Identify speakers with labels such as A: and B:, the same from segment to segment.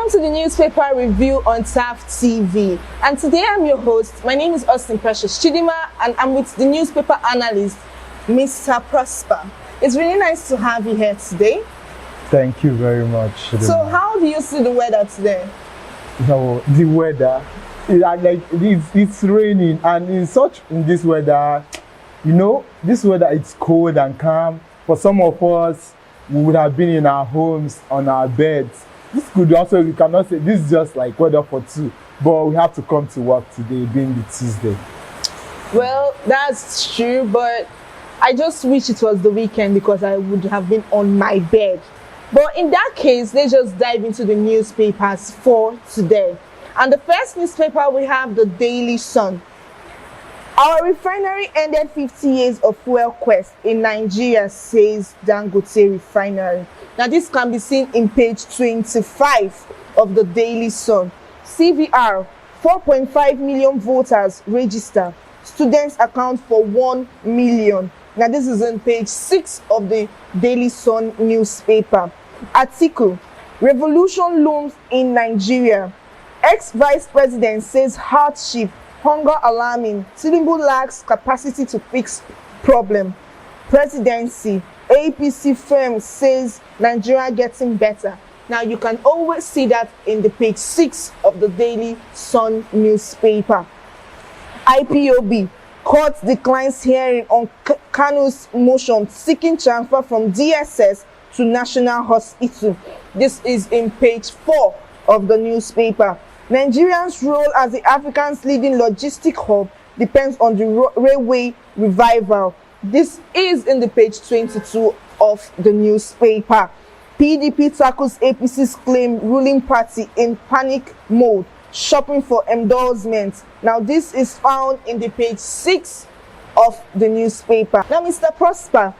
A: Welcome to the newspaper review on TAF TV. And today I'm your host. My name is Austin Precious Chidima, and I'm with the newspaper analyst, Mr. Prosper. It's really nice to have you here today.
B: Thank you very much.
A: So how do you see the weather today?
B: No, the weather, it's raining, and in this weather, this weather, it's cold and calm. For some of us, we would have been in our homes, on our beds. This could also, we cannot say this is just like weather for two, but we have to come to work today, being the Tuesday.
A: Well, that's true, but I just wish it was the weekend because I would have been on my bed. But in that case, let's just dive into the newspapers for today. And the first newspaper, we have the Daily Sun. Our refinery ended 50 years of fuel quest in Nigeria, says Dangote Refinery. Now, this can be seen in page 25 of the Daily Sun. CVR, 4.5 million voters register. Students account for 1 million. Now, this is on page 6 of the Daily Sun newspaper. Atiku, revolution looms in Nigeria. Ex-vice president says hardship, hunger alarming. Tinubu lacks capacity to fix problem. Presidency, APC firm says Nigeria getting better. Now, you can always see that in the page 6 of the Daily Sun newspaper. IPOB, court declines hearing on Kanu's motion seeking transfer from DSS to National Hospital. This is in page 4 of the newspaper. Nigerians' role as the African's leading logistic hub depends on the railway revival. This is in the page 22 of the newspaper. PDP tackles APC's claim ruling party in panic mode, shopping for endorsements. Now, this is found in the page 6 of the newspaper. Now, Mr. Prosper,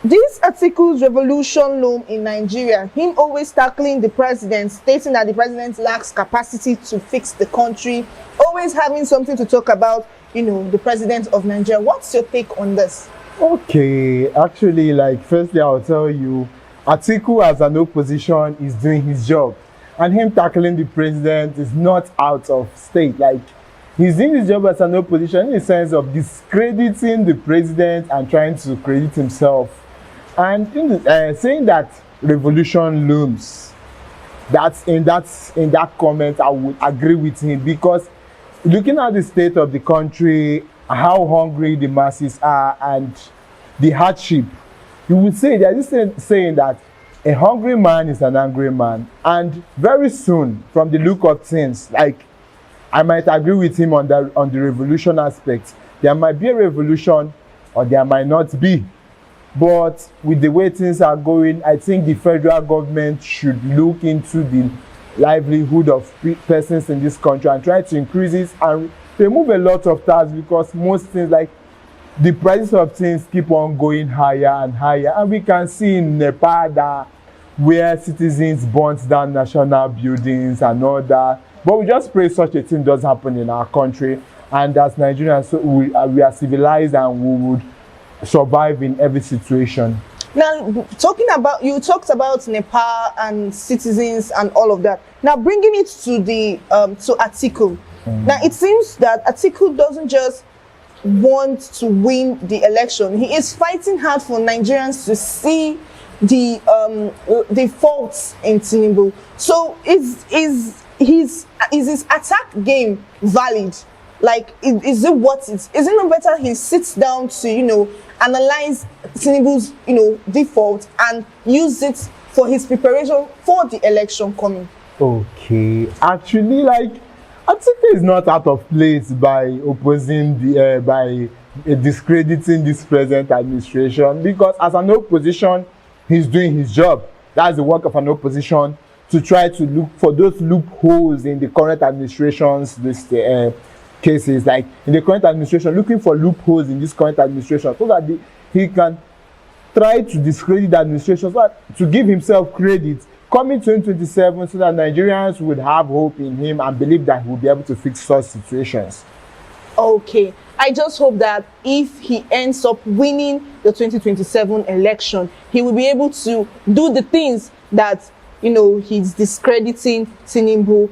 A: this Atiku's revolution loom in Nigeria, him always tackling the president, stating that the president lacks capacity to fix the country, always having something to talk about, the president of Nigeria. What's your take on this?
B: Okay, actually, firstly, I'll tell you, Atiku as an opposition is doing his job, and him tackling the president is not out of state. He's doing his job as an opposition in the sense of discrediting the president and trying to credit himself. And saying that revolution looms, in that comment, I would agree with him, because looking at the state of the country, how hungry the masses are, and the hardship, you would say they're just saying that a hungry man is an angry man. And very soon, from the look of things, I might agree with him on the revolution aspect. There might be a revolution, or there might not be. But with the way things are going, I think the federal government should look into the livelihood of persons in this country and try to increase it and remove a lot of tax, because most things, the prices of things, keep on going higher and higher. And we can see in Nepal that where citizens burnt down national buildings and all that. But we just pray such a thing does happen in our country, and as Nigerians, so we are civilized and we would survive in every situation.
A: Now, you talked about Nepal and citizens and all of that. Now, bringing it to to Atiku. Now, it seems that Atiku doesn't just want to win the election. He is fighting hard for Nigerians to see the faults in Tinubu. So, is his attack game valid? Is it what it is? Is it not better he sits down to, analyze Tinubu's, default and use it for his preparation for the election coming?
B: Okay. Actually, Atiku is not out of place by opposing by discrediting this present administration, because as an opposition, he's doing his job. That's the work of an opposition, to try to look for those loopholes in the current administration's cases, in the current administration, looking for loopholes in this current administration, so that he can try to discredit the administration, so that, to give himself credit coming 2027, so that Nigerians would have hope in him and believe that he will be able to fix such situations.
A: Okay, I just hope that if he ends up winning the 2027 election, he will be able to do the things that he's discrediting Tinubu.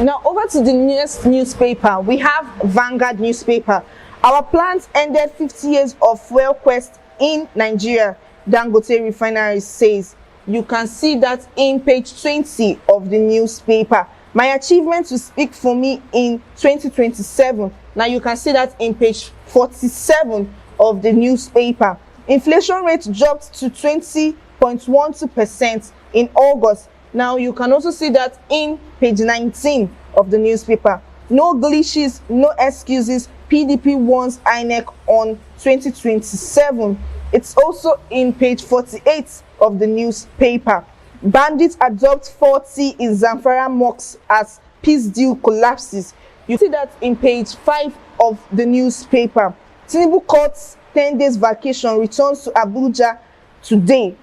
A: Now over to the next newspaper, we have Vanguard newspaper. Our plants ended 50 years of fuel quest in Nigeria, Dangote Refinery says. You can see that in page 20 of the newspaper. My achievements will speak for me in 2027. Now you can see that in page 47 of the newspaper. Inflation rate dropped to 20.12% in August. Now you can also see that in page 19 of the newspaper. No glitches, no excuses. PDP warns INEC on 2027. It's also in page 48 of the newspaper. Bandits adopt 40 in Zamfara mosques as peace deal collapses. You see that in page 5 of the newspaper. Tinubu cuts 10 days vacation, returns to Abuja today.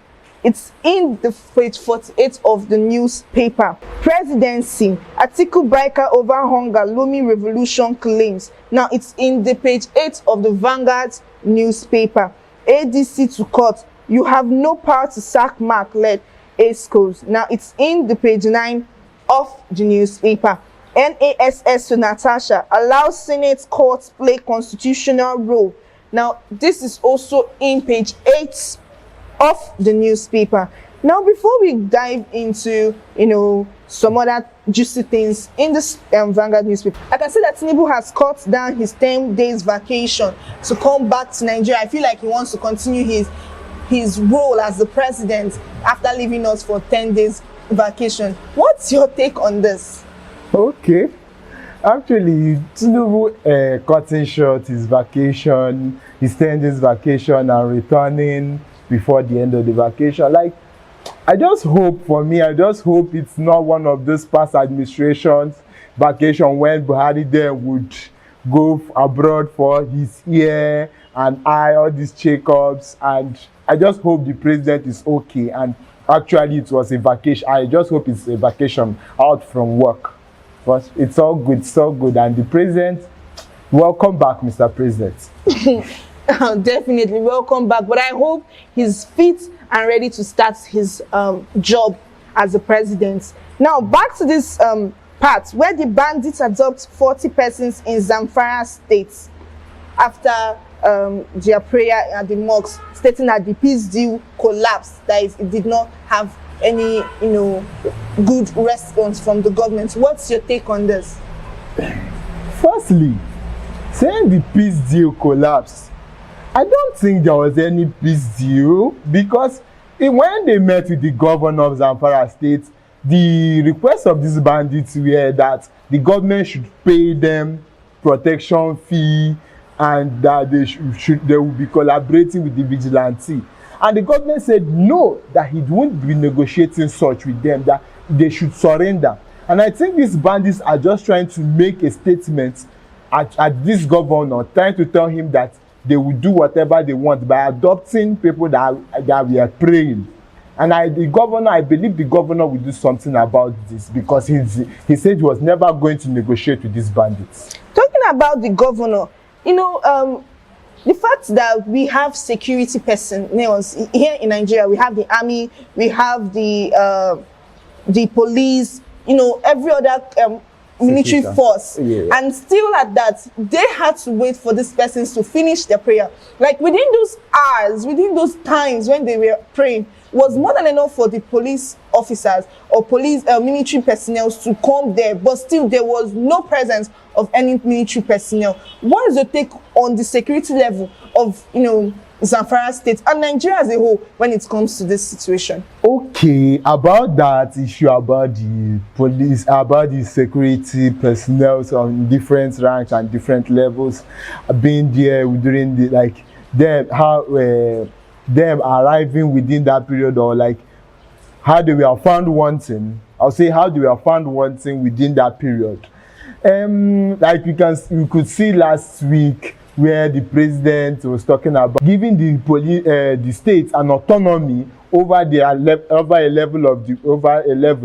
A: It's in the page 48 of the newspaper. Presidency, Atiku biker over hunger, Looms revolution claims. Now it's in the page 8 of the Vanguard newspaper. ADC to court, you have no power to sack Mark-led ASCOs. Now it's in the page 9 of the newspaper. NASS to Natasha, allows Senate courts play constitutional role. Now this is also in page 8 of the newspaper. Now before we dive into some other juicy things in this Vanguard newspaper, I can see that Tinubu has cut down his 10 days vacation to come back to Nigeria. I feel like he wants to continue his role as the president after leaving us for 10 days vacation. What's your take on this?
B: Okay, actually Tinubu cutting short his vacation, his 10 days vacation, and returning before the end of the vacation. Like, I just hope it's not one of those past administrations vacation when Buhari there would go abroad for his ear and eye, all these checkups, and I just hope the president is okay, and actually it was a vacation. I just hope it's a vacation out from work. But it's all good, and the president, welcome back, Mr. President.
A: Definitely welcome back, but I hope he's fit and ready to start his job as the president. Now back to this part where the bandits adopt 40 persons in Zamfara state after their prayer at the mosque, stating that the peace deal collapsed, that it did not have any good response from the government. What's your take on this?
B: Firstly, saying the peace deal collapsed, I don't think there was any peace deal, because when they met with the governor of Zamfara state, the request of these bandits were that the government should pay them protection fee and that they will be collaborating with the vigilante. And the government said no, that he won't be negotiating such with them, that they should surrender. And I think these bandits are just trying to make a statement at this governor, trying to tell him that they will do whatever they want by adopting people that we are praying. And I believe the governor will do something about this, because he said he was never going to negotiate with these bandits.
A: Talking about the governor, the fact that we have security personnel here in Nigeria, we have the army, we have the police, every other military force, and still at that, they had to wait for these persons to finish their prayer. Like within those hours, within those times when they were praying, was more than enough for the police officers or police military personnel to come there, but still there was no presence of any military personnel. What is your take on the security level of Zamfara state and Nigeria as a whole when it comes to this situation?
B: Okay, about that issue, about the police, about the security personnel on different ranks and different levels being there during the them arriving within that period, or how they were found wanting. I'll say how they were found wanting within that period. You could see last week where the president was talking about giving the states an autonomy over a level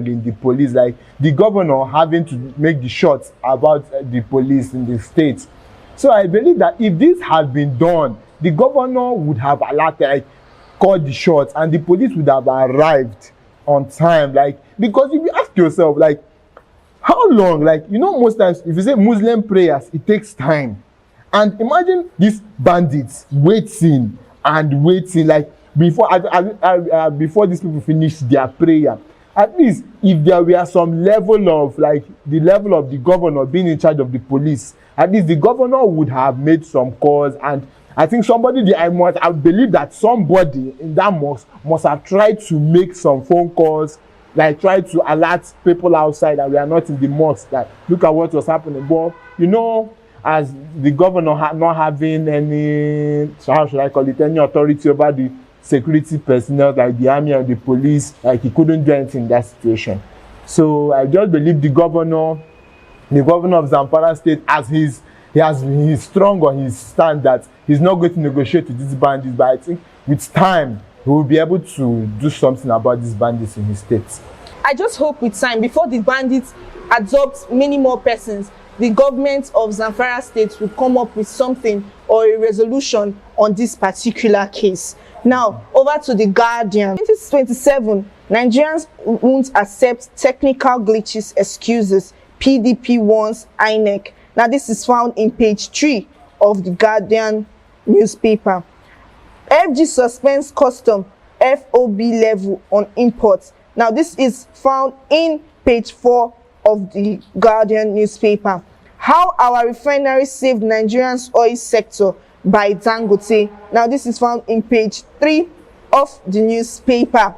B: in the police, like the governor having to make the shots about the police in the states. So I believe that if this had been done, the governor would have called the shots, and the police would have arrived on time. Like, because if you ask yourself, like, how long? Like, you know, most times if you say Muslim prayers, it takes time. And imagine these bandits waiting and waiting, like before these people finish their prayer. At least if there were some level of, like, the level of the governor being in charge of the police, at least the governor would have made some calls. And I think I believe that somebody in that mosque must have tried to make some phone calls, like try to alert people outside that we are not in the mosque, that look at what was happening. But you know, as the governor not having any, so how should I call it, any authority over the security personnel like the army and the police, like he couldn't do anything in that situation. So I just believe the governor of Zamfara State, as he's strong on his stand that he's not going to negotiate with these bandits, but I think with time he will be able to do something about these bandits in his state.
A: I just hope with time, before the bandits adopt many more persons, the government of Zamfara State will come up with something or a resolution on this particular case. Now, over to The Guardian. 2027, Nigerians won't accept technical glitches excuses, PDP warns INEC. Now, this is found in page 3 of The Guardian newspaper. FG suspends custom FOB level on imports. Now, this is found in page 4 of The Guardian newspaper. How our refinery saved Nigeria's oil sector by Dangote. Now, this is found in page 3 of the newspaper.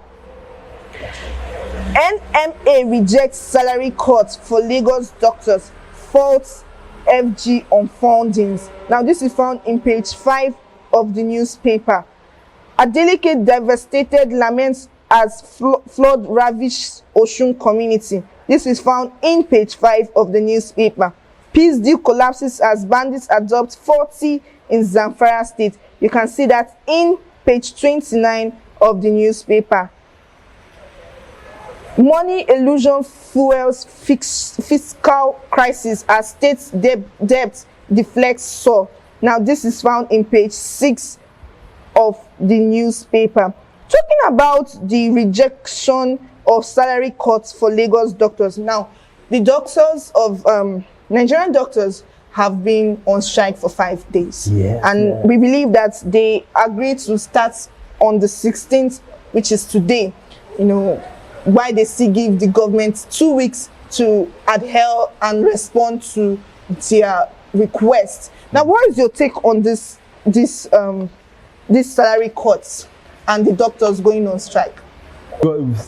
A: NMA rejects salary cuts for Lagos doctors, faults FG on fundings. Now, this is found in page 5 of the newspaper. Adeleke devastated laments as flood ravished Osun community. This is found in page 5 of the newspaper. Peace deal collapses as bandits adopt 40 in Zamfara State. You can see that in page 29 of the newspaper. Money illusion fuels fiscal crisis as state debt deflects soar. Now, this is found in page 6 of the newspaper. Talking about the rejection of salary cuts for Lagos doctors. Now, the doctors of Nigerian doctors have been on strike for 5 days. And we believe that they agreed to start on the 16th, which is today. You know, why they still give the government 2 weeks to adhere and respond to their request. Now, what is your take on this salary cuts and the doctors going on strike?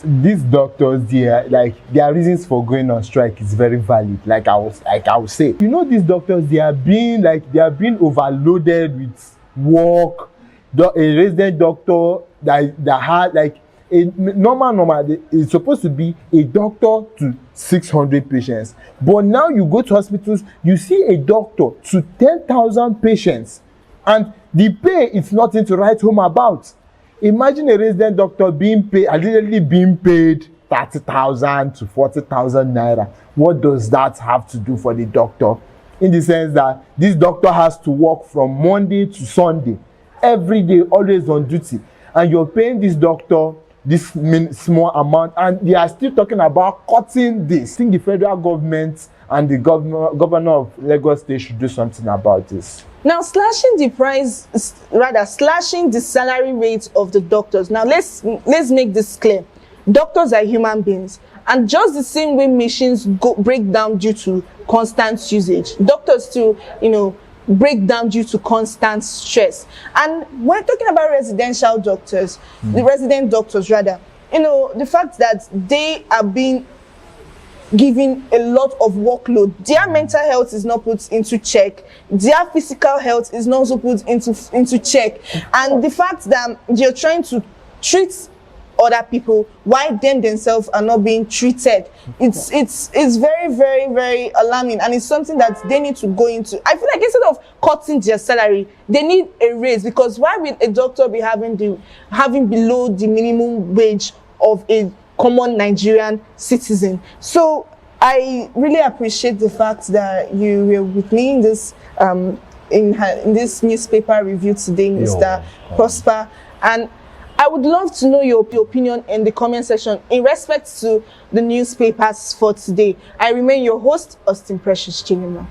B: These doctors, their reasons for going on strike is very valid. Like I would say, you know, these doctors, they are being overloaded with work. A resident doctor that had like a normal it's supposed to be a doctor to 600 patients, but now you go to hospitals, you see a doctor to 10,000 patients, and the pay is nothing to write home about. Imagine a resident doctor allegedly being paid 30,000 to 40,000 naira. What does that have to do for the doctor? In the sense that this doctor has to work from Monday to Sunday, every day, always on duty, and you're paying this doctor this small amount, and they are still talking about cutting this. I think the federal government and the governor of Lagos State should do something about this.
A: Now, slashing the salary rate of the doctors. Now, let's make this clear. Doctors are human beings, and just the same way machines break down due to constant usage, doctors too, break down due to constant stress. And we're talking about residential doctors, the resident doctors rather, the fact that they are being given a lot of workload, their mental health is not put into check, their physical health is not also put into check, and the fact that they're trying to treat other people while themselves are not being treated, it's very, very, very alarming, and it's something that they need to go into. I feel like instead of cutting their salary, they need a raise, because why will a doctor be having below the minimum wage of a common Nigerian citizen? So I really appreciate the fact that you were with me in this in this newspaper review today, Mr. Prosper, and I would love to know your opinion in the comment section in respect to the newspapers for today. I remain your host, Austin Precious Chilima.